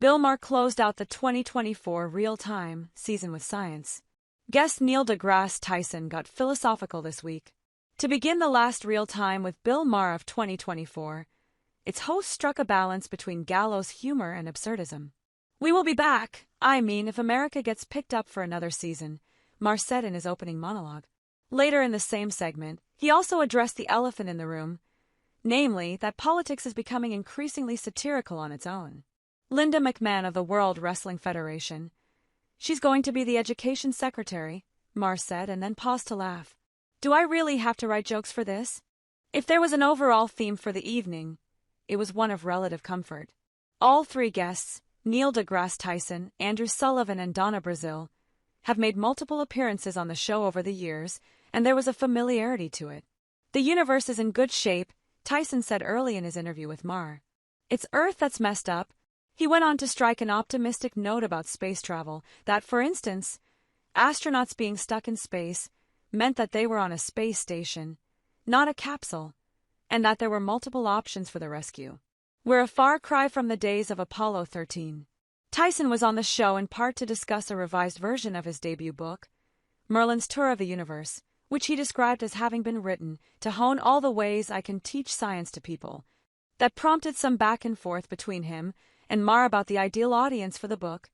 Bill Maher closed out the 2024 real-time season with science. Guest Neil deGrasse Tyson got philosophical this week. To begin the last real-time with Bill Maher of 2024, its host struck a balance between gallows humor and absurdism. "We will be back, if America gets picked up for another season," Maher said in his opening monologue. Later in the same segment, he also addressed the elephant in the room, namely that politics is becoming increasingly satirical on its own. Linda McMahon of the World Wrestling Federation. "She's going to be the education secretary," Maher said, and then paused to laugh. "Do I really have to write jokes for this?" If there was an overall theme for the evening, it was one of relative comfort. All three guests, Neil deGrasse Tyson, Andrew Sullivan, and Donna Brazile, have made multiple appearances on the show over the years, and there was a familiarity to it. "The universe is in good shape," Tyson said early in his interview with Maher. "It's Earth that's messed up." He went on to strike an optimistic note about space travel, that, for instance, astronauts being stuck in space meant that they were on a space station, not a capsule, and that there were multiple options for the rescue. "We're a far cry from the days of Apollo 13. Tyson was on the show in part to discuss a revised version of his debut book, Merlin's Tour of the Universe, which he described as having been written to hone all the ways I can teach science to people. That prompted some back and forth between him and Maher about the ideal audience for the book,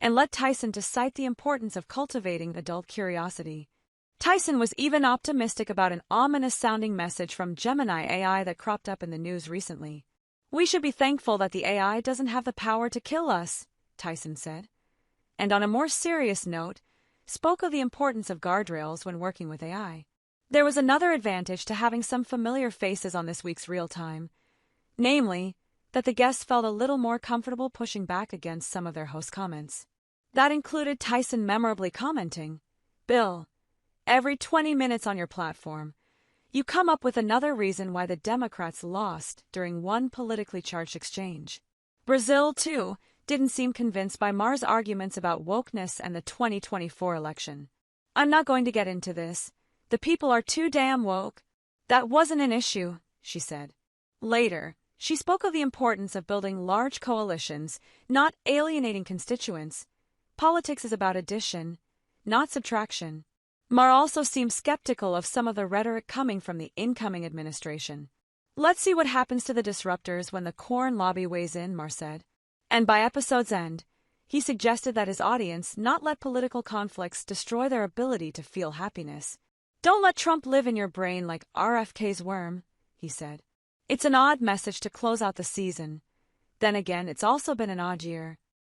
and led Tyson to cite the importance of cultivating adult curiosity. Tyson was even optimistic about an ominous-sounding message from Gemini AI that cropped up in the news recently. "We should be thankful that the AI doesn't have the power to kill us," Tyson said. And on a more serious note, spoke of the importance of guardrails when working with AI. There was another advantage to having some familiar faces on this week's Real Time, namely, that the guests felt a little more comfortable pushing back against some of their host comments. That included Tyson memorably commenting, "Bill, every 20 minutes on your platform, you come up with another reason why the Democrats lost during one politically charged exchange." Brazile, too, didn't seem convinced by Maher's arguments about wokeness and the 2024 election. "I'm not going to get into this. The people are too damn woke." "That wasn't an issue," she said. Later, she spoke of the importance of building large coalitions, not alienating constituents. Politics is about addition, not subtraction. Maher also seemed skeptical of some of the rhetoric coming from the incoming administration. "Let's see what happens to the disruptors when the corn lobby weighs in," Maher said. And by episode's end, he suggested that his audience not let political conflicts destroy their ability to feel happiness. "Don't let Trump live in your brain like RFK's worm," he said. It's an odd message to close out the season. Then again, it's also been an odd year.